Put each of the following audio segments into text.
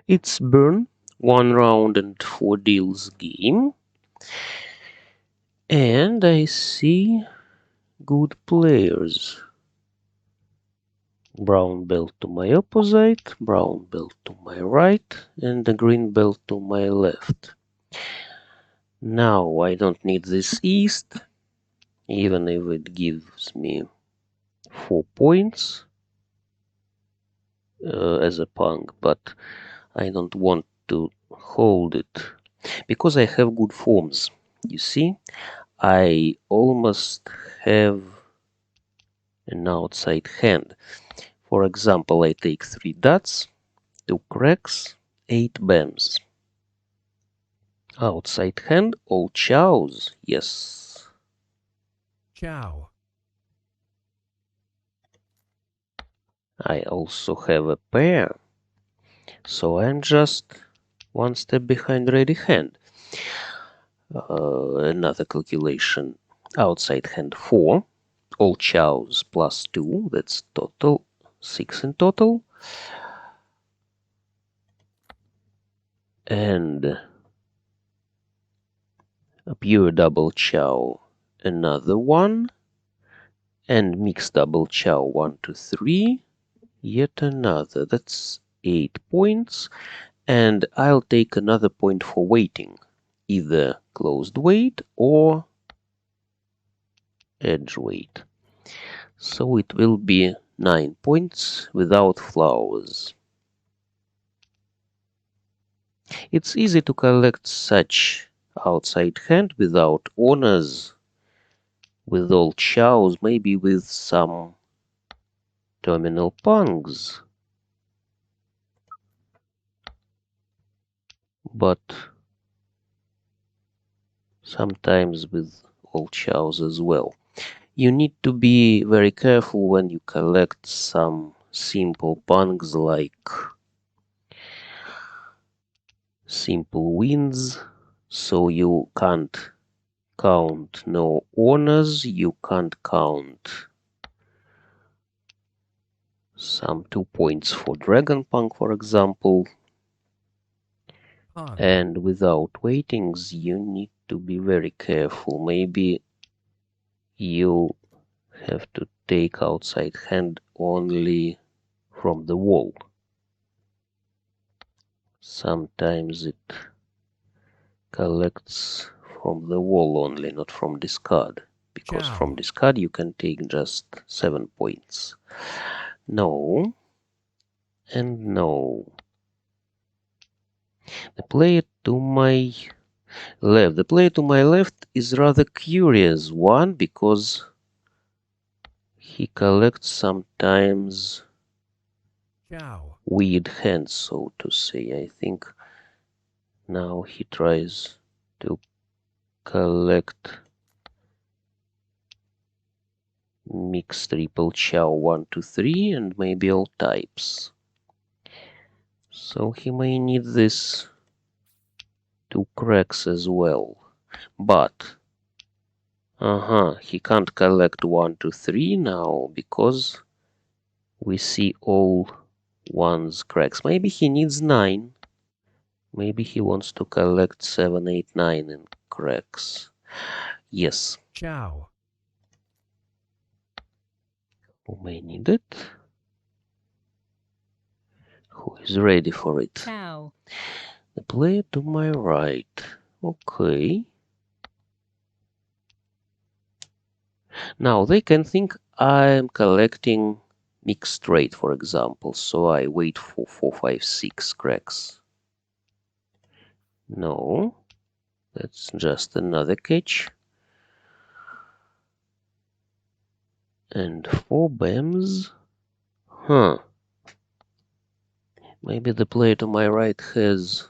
It's Bern, 1 round and 4 deals game. And I see good players. Brown belt to my opposite, brown belt to my right, and the green belt to my left. Now I don't need this east, even if it gives me 4 points as a punk, but I don't want to hold it because I have good forms. You see, I almost have an outside hand. For example, I take 3 dots, 2 cracks, 8 bams. Outside hand, all chows, yes. Chow. I also have a pair, so I'm just 1 step behind ready hand. Another calculation. Outside hand 4, all chows plus 2, that's total 6 in total. And a pure double chow, another 1. And mixed double chow 1, 2, 3. Yet another, that's 8 points. And I'll take another point for waiting, either closed wait or edge wait. So it will be 9 points without flowers. It's easy to collect such outside hand without honors, with all chows, maybe with some terminal pungs. But sometimes with all chows as well. You need to be very careful when you collect some simple pungs like simple wins, so you can't count no honors, you can't count some 2 points for dragon punk, for example. Pung. And without waitings, you need to be very careful. Maybe you have to take outside hand only from the wall. Sometimes it collects from the wall only, not from discard, because Chow. from discard you can take just 7 points. No, and no. The player to my left is rather curious one, because he collects sometimes Chow. weird hands, so to say. I think now he tries to collect mixed triple chow 1, 2, 3, and maybe all types. So he may need this 2 cracks as well. But he can't collect 1, 2, 3 now because we see all ones cracks. Maybe he needs 9. Maybe he wants to collect 7, 8, 9 in cracks. Yes. Chow. Who may need it? Who is ready for it? Chow. The player to my right. Okay. Now they can think I'm collecting mixed straight, for example, so I wait for 4, 5, 6 cracks. No, that's just another catch. And 4 bams. Maybe the player to my right has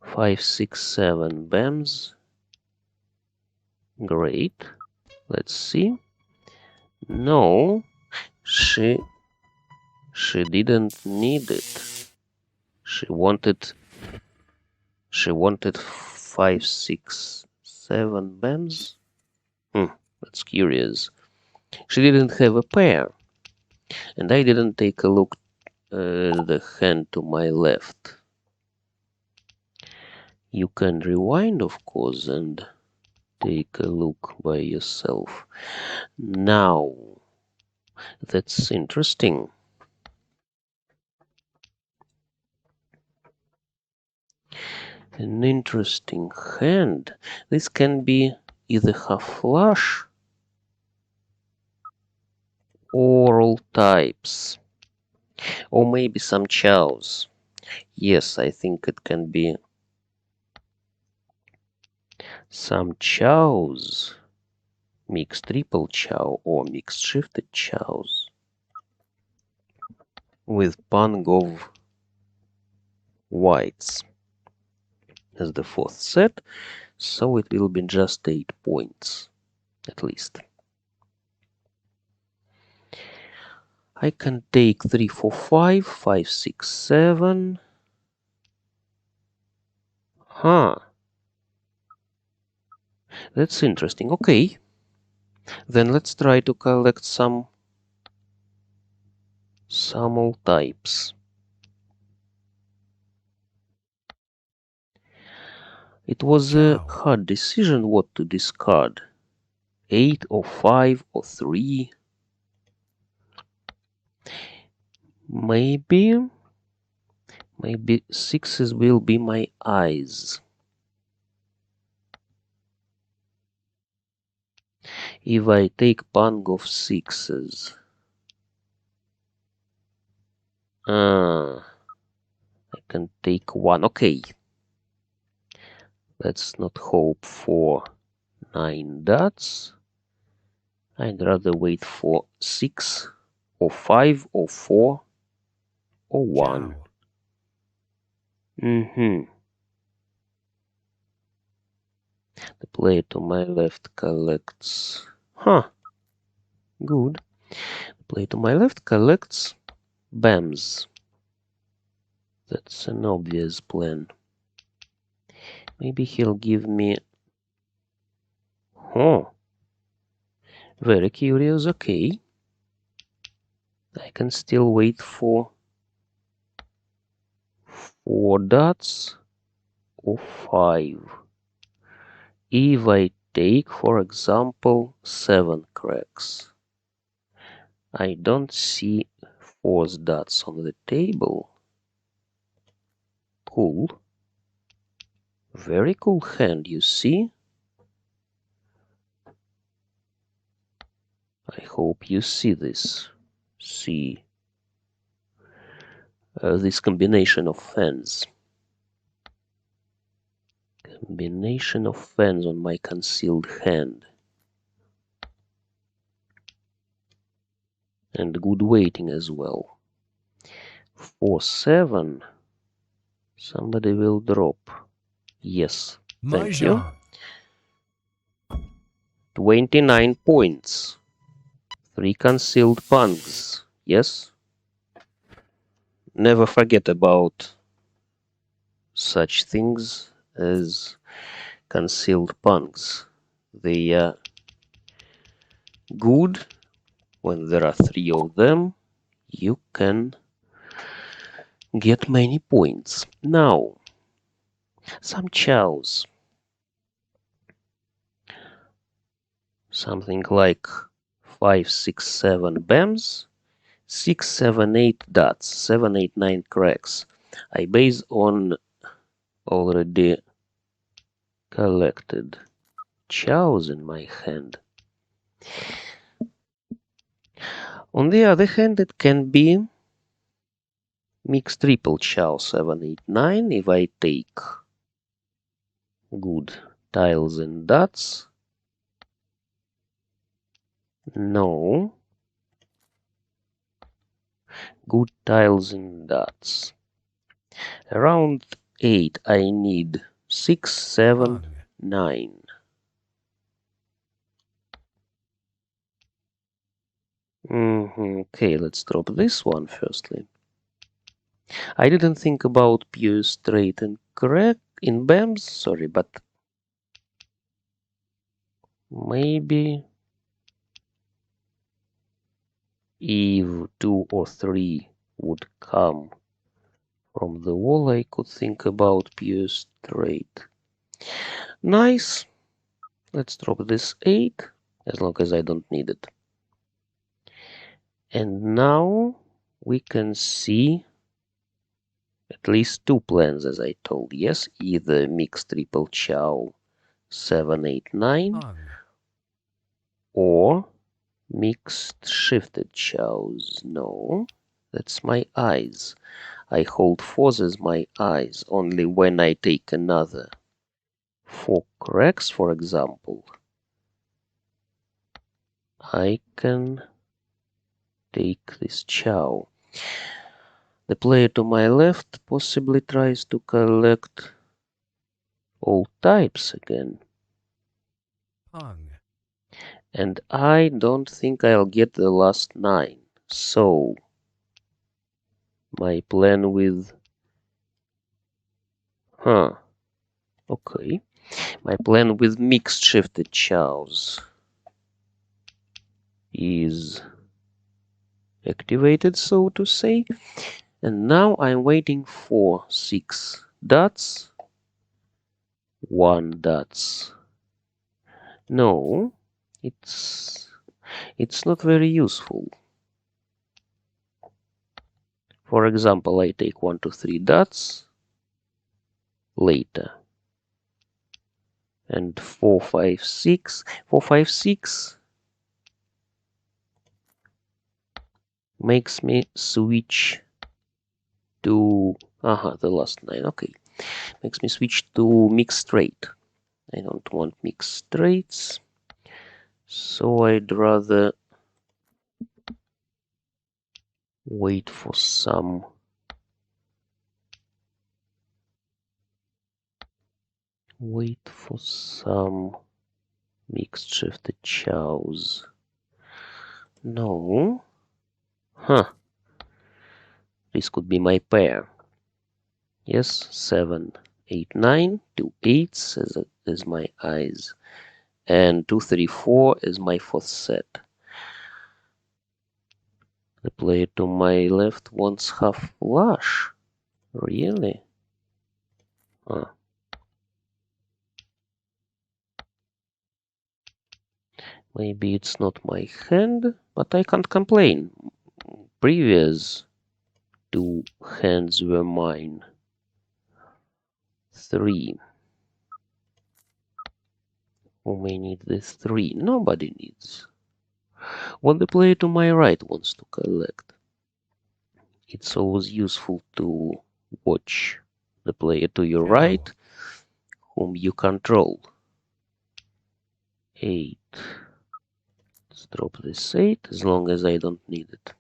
5, 6, 7 bams. Great. Let's see. No, she didn't need it. She wanted 5, 6, 7 bams. That's curious. She didn't have a pair, and I didn't take a look the hand to my left. You can rewind, of course, and take a look by yourself. Now, that's interesting. An interesting hand. This can be either half flush or all types. Or maybe some chows. Yes, I think it can be some chows. Mixed triple chow or mixed shifted chows. With pung of whites as the fourth set. So it will be just 8 points. At least. I can take 3, 4, 5, 5, 6, 7. Huh. That's interesting. Okay. Then let's try to collect some all types. It was a Chow. hard decision what to discard. 8 or 5 or 3. Maybe 6s will be my eyes. If I take pung of 6s. I can take 1. Okay. Let's not hope for 9 dots. I'd rather wait for 6 or 5 or 4 or 1. Chow. The player to my left collects. Huh. Good. The player to my left collects BAMs. That's an obvious plan. Maybe he'll give me. Huh. Very curious. Okay. I can still wait for 4 dots or 5. If I take, for example, 7 cracks, I don't see 4 dots on the table. Cool. Very cool hand, you see? I hope you see this. See this combination of fans. Combination of fans on my concealed hand. And good waiting as well. 4-7. Somebody will drop. Yes, thank you. Mahjong. 29 points. 3 concealed pungs. Yes? Never forget about such things as concealed pungs. They are good when there are 3 of them. You can get many points. Now, some chows. Something like 5, 6, 7 BAMs, 6, 7, 8 dots, 7, 8, 9 cracks. I base on already collected chows in my hand. On the other hand, it can be mixed triple chow 7, 8, 9 if I take good tiles and dots. No. Good tiles and dots. Around 8 I need 6, 7, Pung. 9. Okay, let's drop this one firstly. I didn't think about pure straight and crack in BAMs, sorry, but maybe if 2 or 3 would come from the wall, I could think about pure straight. Nice. Let's drop this 8, as long as I don't need it. And now we can see at least 2 plans, as I told. Yes, either mixed triple chow 7, 8, 9, pung, or mixed shifted chows. No, that's my eyes. I hold 4s as my eyes. Only when I take another 4 cracks, for example, I can take this chow. The player to my left possibly tries to collect all types again. pung, And I don't think I'll get the last 9. So, my plan with... Okay. My plan with mixed shifted chows is activated, so to say. And now I'm waiting for 6 dots. 1 dots. No, it's not very useful. For example, I take 1, 2, 3 dots later. And 4, 5, 6. 4, 5, 6 makes me switch to... the last 9. Okay. Makes me switch to mixed straight. I don't want mixed straights. So I'd rather wait for some mixed shifted chows. No. This could be my pair. Yes, 7, 8, 9. 2 8s as my eyes. And 2, 3, 4 is my 4th set. The player to my left wants half flush. Really? Maybe it's not my hand, but I can't complain. Previous 2 hands were mine. 3. Who may need this 3? Nobody needs. What the player to my right wants to collect. It's always useful to watch the player to your chow, right, whom you control. 8. Let's drop this 8 as long as I don't need it.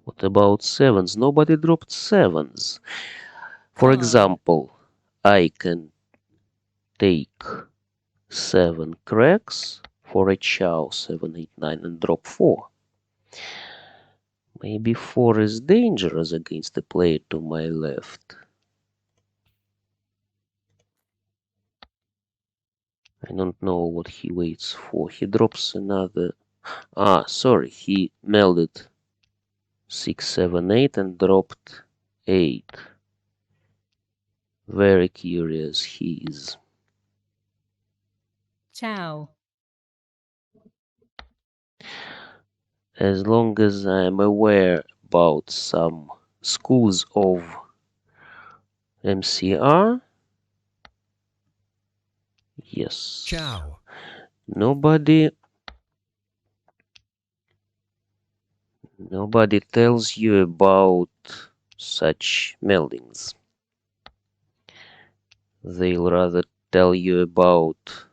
What about 7s? Nobody dropped 7s. For example, I can take 7 cracks for a chow 7, 8, 9 and drop 4. Maybe 4 is dangerous against the player to my left. I don't know what he waits for. He drops another... sorry, he melded 6, 7, 8 and dropped 8. Very curious he is. chow, As long as I'm aware about some schools of MCR, yes. chow, Nobody tells you about such meldings. They'll rather tell you about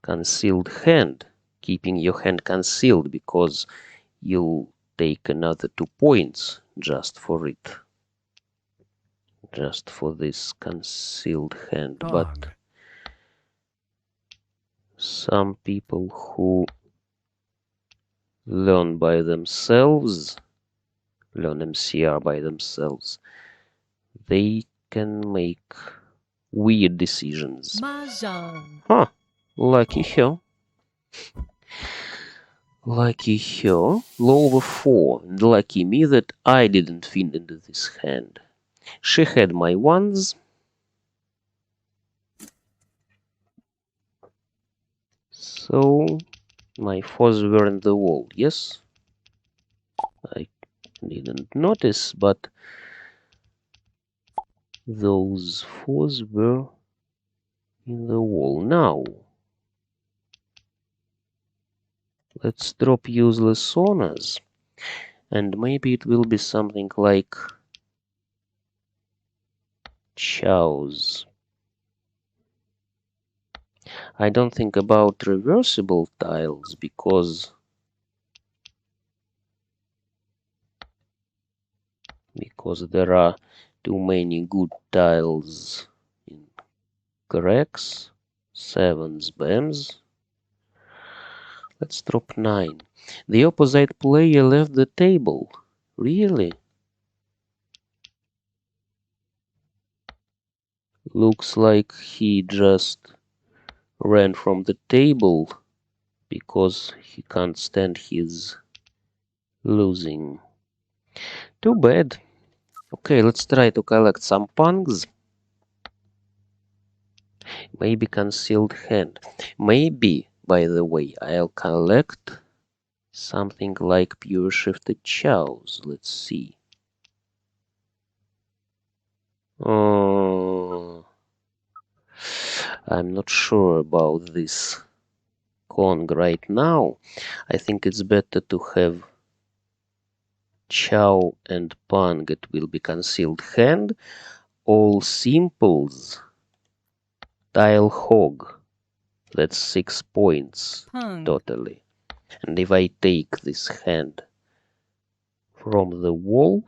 concealed hand, keeping your hand concealed because you'll take another 2 points just for it. Just for this concealed hand. pung, But some people who learn by themselves, learn MCR by themselves, they can make weird decisions. Mahjong. Huh, lucky her. Lucky her. Low over 4, and lucky me that I didn't fit into this hand. She had my ones. So my fours were in the wall, yes? I didn't notice, but those fours were in the wall. Now, let's drop useless honors, and maybe it will be something like chows. I don't think about reversible tiles because there are too many good tiles in cracks, sevens, bams. Let's drop 9. The opposite player left the table. Really? Looks like he just ran from the table because he can't stand his losing. Too bad. Okay, let's try to collect some pungs. Maybe concealed hand. Maybe, by the way, I'll collect something like pure shifted chows. Let's see. I'm not sure about this Kong right now. I think it's better to have chow and pang. It will be concealed hand. All simples. Tile hog. That's 6 points Pung. totally. And if I take this hand from the wall,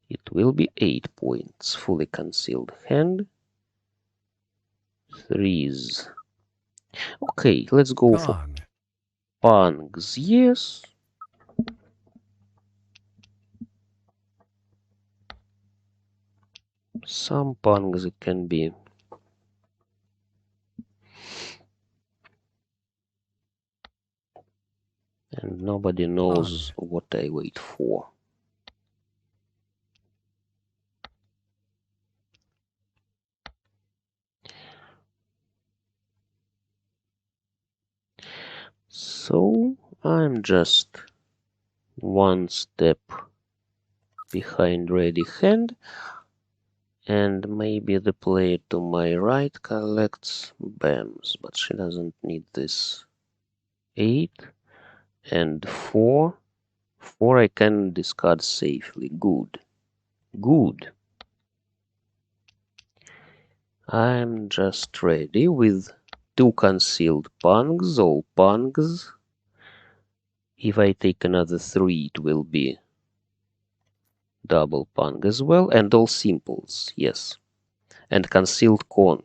it will be 8 points. Fully concealed hand. Threes. Okay, let's go for Gong. pungs. Yes. Some pungs it can be. And nobody knows Pung. what I wait for. So I'm just one step behind ready hand, and maybe the player to my right collects bams, but she doesn't need this. 8 and 4. 4 I can discard safely. Good. Good. I'm just ready with 2 concealed pungs, all pungs. If I take another 3, it will be double pung as well, and all simples, yes. And concealed Kong.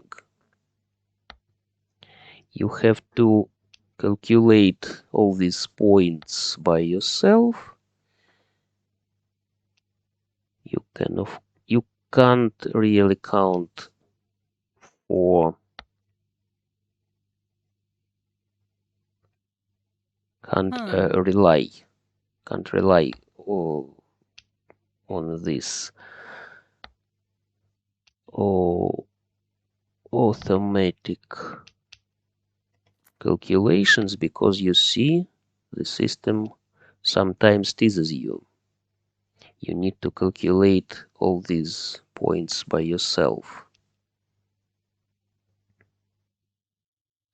You have to calculate all these points by yourself. You can't really count or can't rely on this or automatic calculations, because you see the system sometimes teases you. You need to calculate all these points by yourself.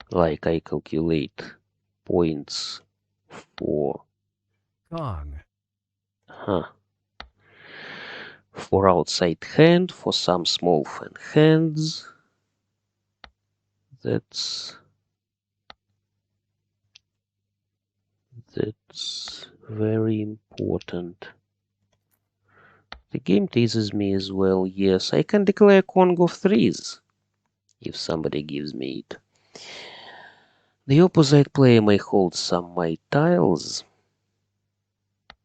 Like I calculate points for Gong. for outside hand, for some small fan hands. That's very important. The game teases me as well. Yes, I can declare Kong of threes if somebody gives me it. The opposite player may hold some my tiles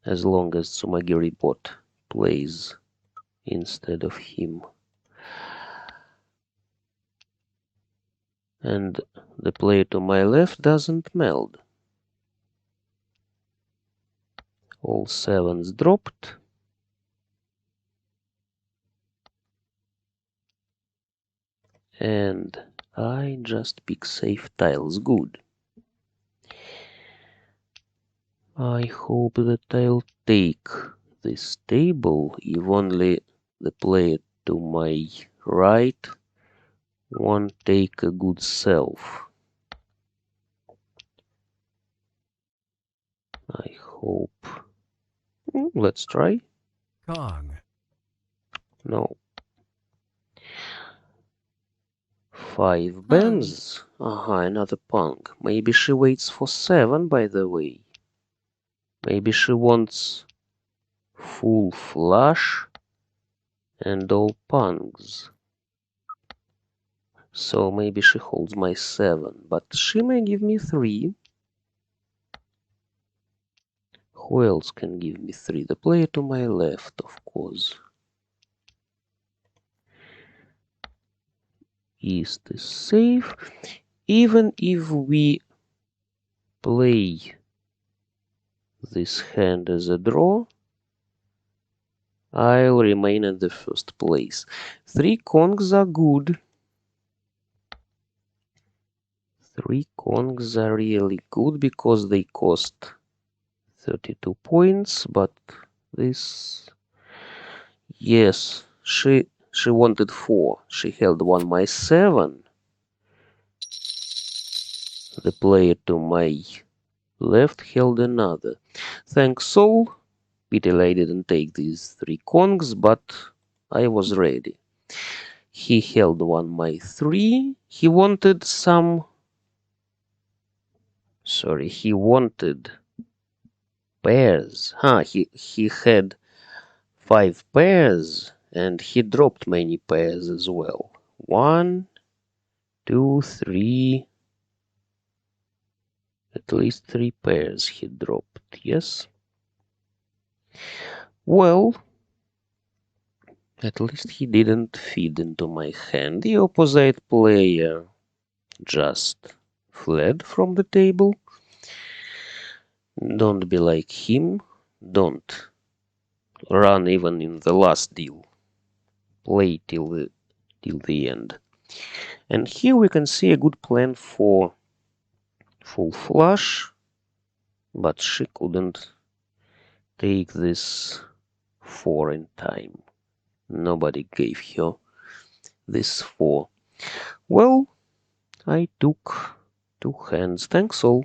as long as Tsumagiri bot plays instead of him. And the player to my left doesn't meld. All sevens dropped. And I just pick safe tiles. Good. I hope that I'll take this table if only the player to my right won't take a good self. I hope. Let's try. Kong. No. 5 Pungs. bends. Aha, another pung. Maybe she waits for 7, by the way. Maybe she wants full flush and all pungs. So maybe she holds my 7, but she may give me 3. Who else can give me 3? The player to my left, of course. East is safe. Even if we play this hand as a draw, I'll remain at the first place. 3 Kongs are good. 3 Kongs are really good because they cost 32 points, but this... Yes, she wanted 4. She held 1 my 7. The player to my left held another. Thanks all. Pity I didn't take these 3 Kongs, but I was ready. He held 1 my 3. He wanted some... Sorry, he wanted pairs. He had 5 pairs, and he dropped many pairs as well. 1, 2, 3... At least 3 pairs he dropped, yes? Well, at least he didn't feed into my hand. The opposite player just fled from the table. Don't be like him. Don't run even in the last deal. Play till the end. And here we can see a good plan for full flush, but she couldn't take this 4 in time. Nobody gave her this 4. Well, I took 2 hands. Thanks all.